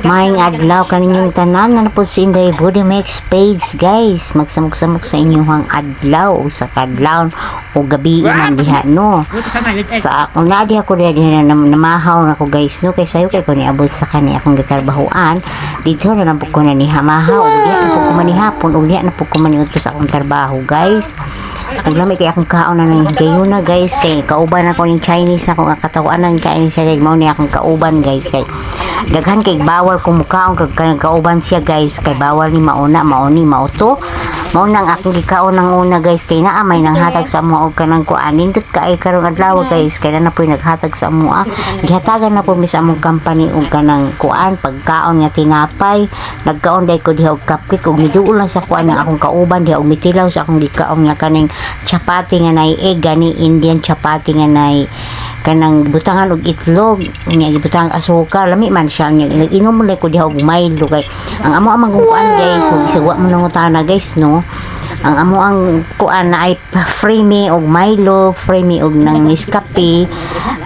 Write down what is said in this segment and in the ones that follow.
Maing adlaw kaninyong tanan na po si Inday Body Mix page guys. Magsamok-samok sa inyong adlaw o sa kadlaw o gabi man diha no. Sa akong nadi ako diha na namahaw na ko guys no kay sayo kay ko niabot sa kani akong gitrabahoan. Dito na lang po ko na ni hamahaw o diha na po ko manihapon o diha na po ko maniudto sa akong trabaho guys. Kung lamay kay akong kaon na ng gayuna guys kay kauban ako ng Chinese na kung katawanan kain siya kay mao ni akong kauban guys kay daghan kay bawal kung mukaon kag kauban siya guys kay bawal ni mauna mauni mauto mao nang akong gikaon ng una guys kay naa may nang hatag sa amo og kanang kuanin dut kay karong adlaw guys kay na po'y naghatag sa amo gihatagan na po mi sa among company og kanang kuan pagkaon nga tinapay nagkaon day ko diha og cupcake og miduol lang sa kuan ng akong kauban diha og mitilaw sa akong gikaon nga kaning chapati nga nay egg gani Indian chapati nga nay kanang butangan og itlog nya gibutang asukar lami man siya nya nag-inom mo ko diha og Milo kay ang amo ang kuan guys so isagwa mo nang utana guys no ang amo ang kuan na ay free me og Milo free me og nang Nescafe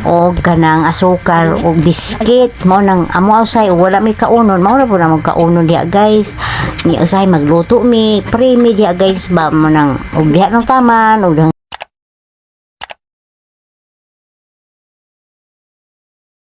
og kanang asukar og biscuit mo nang amo usay wala mi kaunon mao ra po na kaunon diha guys nya usay magluto mi free me diha guys ba mo nang og diha no taman og